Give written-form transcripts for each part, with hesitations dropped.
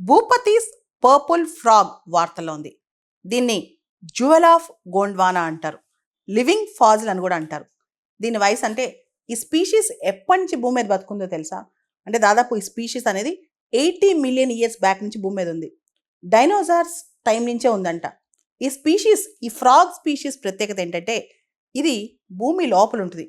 భూపతిస్ purple frog వార్తల్లో ఉంది. దీన్ని జ్యువెల్ ఆఫ్ గోండ్వానా అంటారు. లివింగ్ ఫాజిల్ అని కూడా అంటారు. దీని వయసు అంటే ఈ స్పీషీస్ ఎప్పటి నుంచి భూమి మీద బతుకుందో తెలుసా? అంటే దాదాపు ఈ స్పీషీస్ అనేది 80 మిలియన్ ఇయర్స్ బ్యాక్ నుంచి భూమి మీద ఉంది. డైనోసార్స్ టైం నుంచే ఉందంట. ఈ స్పీషీస్, ఈ ఫ్రాగ్ స్పీషీస్ ప్రత్యేకత ఏంటంటే ఇది భూమి లోపల ఉంటుంది.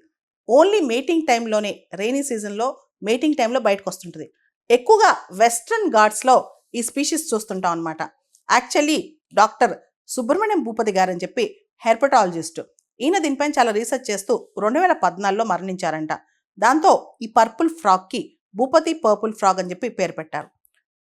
ఓన్లీ మేటింగ్ టైంలోనే, రైనీ సీజన్లో మేటింగ్ టైంలో బయటకు వస్తుంటుంది. ఎక్కువగా వెస్ట్రన్ ఘాట్స్లో ఈ స్పీషీస్ చూస్తుంటాం అనమాట. యాక్చువల్లీ డాక్టర్ సుబ్రహ్మణ్యం భూపతి గారు అని చెప్పి హెర్పటాలజిస్ట్, ఈయన దీనిపైన చాలా రీసెర్చ్ చేస్తూ 2014లో మరణించారంట. దాంతో ఈ పర్పుల్ ఫ్రాగ్కి భూపతి పర్పుల్ ఫ్రాగ్ అని చెప్పి పేరు పెట్టారు.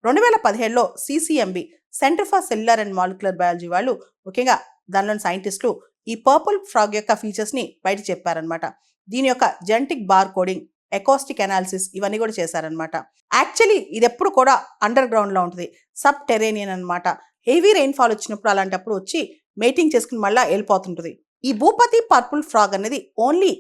2017లో CCMB, centre for cellular and molecular biology వాళ్ళు, ముఖ్యంగా దానిలోని సైంటిస్టులు ఈ పర్పుల్ ఫ్రాగ్ యొక్క ఫీచర్స్ని బయట చెప్పారనమాట. దీని యొక్క genetic bar coding, acoustic analysis ఇవన్నీ కూడా చేశారనమాట. యాక్చువల్లీ ఇది ఎప్పుడు కూడా అండర్ గ్రౌండ్లో ఉంటుంది, సబ్ టెరేనియన్ అనమాట. హెవీ రెయిన్ఫాల్ వచ్చినప్పుడు అలాంటప్పుడు వచ్చి మేటింగ్ చేసుకుని మళ్ళీ వెళ్ళిపోతుంటుంది. ఈ భూపతి పర్పుల్ ఫ్రాగ్ అనేది ఓన్లీ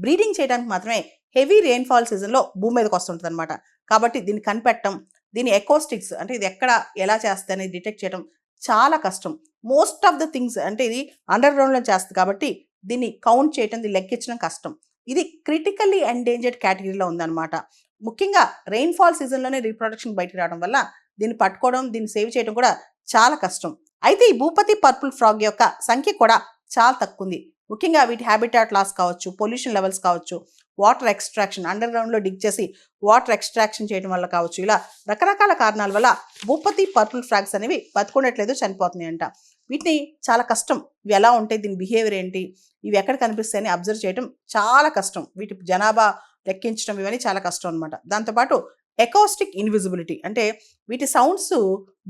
బ్రీడింగ్ చేయడానికి మాత్రమే హెవీ రెయిన్ఫాల్ సీజన్లో భూమి మీదకి వస్తుంటుంది అనమాట. కాబట్టి దీన్ని కనిపెట్టడం, దీని ఎకోస్టిక్స్ అంటే ఇది ఎక్కడ ఎలా చేస్తుంది అనేది డిటెక్ట్ చేయడం చాలా కష్టం. మోస్ట్ ఆఫ్ ద థింగ్స్ అంటే ఇది అండర్ గ్రౌండ్లో చేస్తుంది కాబట్టి దీన్ని కౌంట్ చేయడం, దీన్ని లెక్కించడం కష్టం. ఇది క్రిటికల్లీ ఎండేంజర్డ్ కేటగిరీలో ఉందన్నమాట. ముఖ్యంగా రెయిన్ఫాల్ సీజన్లోనే రీప్రొడక్షన్ బయటకు రావడం వల్ల దీన్ని పట్టుకోవడం, దీన్ని సేవ్ చేయడం కూడా చాలా కష్టం. అయితే ఈ భూపతి పర్పుల్ ఫ్రాగ్ యొక్క సంఖ్య కూడా చాలా తక్కువ ఉంది. ముఖ్యంగా వీటి హ్యాబిటాట్ లాస్ కావచ్చు, పొల్యూషన్ లెవెల్స్ కావచ్చు, వాటర్ ఎక్స్ట్రాక్షన్, అండర్ గ్రౌండ్లో డిగ్ చేసి వాటర్ ఎక్స్ట్రాక్షన్ చేయడం వల్ల కావచ్చు, ఇలా రకరకాల కారణాల వల్ల భూపతి పర్పుల్ ఫ్రాగ్స్ అనేవి బతుకుండట్లేదు, చనిపోతున్నాయి అంట. వీటిని చాలా కష్టం, ఇవి ఎలా ఉంటాయి, దీని బిహేవియర్ ఏంటి, ఇవి ఎక్కడ కనిపిస్తాయని అబ్జర్వ్ చేయడం చాలా కష్టం. వీటి జనాభా లెక్కించడం ఇవన్నీ చాలా కష్టం అనమాట. దాంతోపాటు ఎకోస్టిక్ ఇన్విజిబిలిటీ అంటే వీటి సౌండ్స్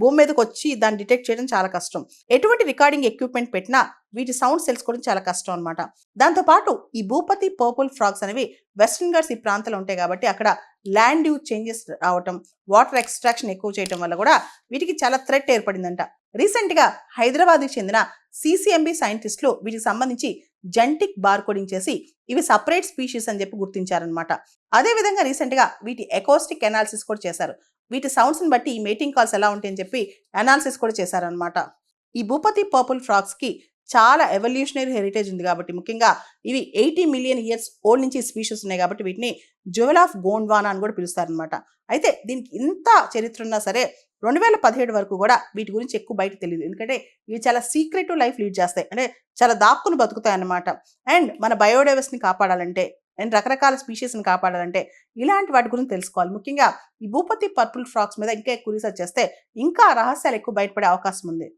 భూమి మీదకి వచ్చి దాన్ని డిటెక్ట్ చేయడం చాలా కష్టం. ఎటువంటి రికార్డింగ్ ఎక్విప్మెంట్ పెట్టినా వీటి సౌండ్స్ తెలుసుకోవడం చాలా కష్టం అనమాట. దాంతోపాటు ఈ భూపతి పర్పుల్ ఫ్రాగ్స్ అనేవి వెస్ట్రన్ ఘాట్స్ ఈ ప్రాంతంలో ఉంటాయి కాబట్టి అక్కడ ల్యాండ్ యూజ్ చేంజెస్ రావటం, వాటర్ ఎక్స్ట్రాక్షన్ ఎక్కువ చేయడం వల్ల కూడా వీటికి చాలా థ్రెట్ ఏర్పడిందంట. రీసెంట్గా హైదరాబాద్కి చెందిన సిసిఎంబి సైంటిస్టులు వీటికి సంబంధించి జెనెటిక్ బార్ కోడింగ్ చేసి ఇవి సపరేట్ స్పీషీస్ అని చెప్పి గుర్తించారనమాట. అదేవిధంగా రీసెంట్గా వీటి ఎకోస్టిక్ అనాలిసిస్ కూడా చేశారు. వీటి సౌండ్స్ని బట్టి ఈ మేటింగ్ కాల్స్ ఎలా ఉంటాయని చెప్పి అనాలిసిస్ కూడా చేశారనమాట. ఈ భూపతి పర్పుల్ ఫ్రాగ్స్కి చాలా ఎవల్యూషనరీ హెరిటేజ్ ఉంది కాబట్టి, ముఖ్యంగా ఇవి 80 మిలియన్ ఇయర్స్ ఓల్డ్ నుంచి స్పీషీస్ ఉన్నాయి కాబట్టి వీటిని జ్యువెల్ ఆఫ్ గోండ్వానా అని కూడా పిలుస్తారనమాట. అయితే దీనికి ఇంత చరిత్ర ఉన్నా సరే 2017 వరకు కూడా వీటి గురించి ఎక్కువ బయట తెలియదు. ఎందుకంటే ఇవి చాలా సీక్రెటివ్ లైఫ్ లీడ్ చేస్తాయి, అంటే చాలా దాక్కుని బతుకుతాయి అన్నమాట. అండ్ మన బయోడైవర్సిటీని కాపాడాలంటే అండ్ రకరకాల స్పీషీస్ని కాపాడాలంటే ఇలాంటి వాటి గురించి తెలుసుకోవాలి. ముఖ్యంగా ఈ భూపతి పర్పుల్ ఫ్రాగ్స్ మీద ఇంకా ఎక్కువ రీసెర్చ్ చేస్తే ఇంకా రహస్యాలు ఎక్కువ బయటపడే అవకాశం ఉంది.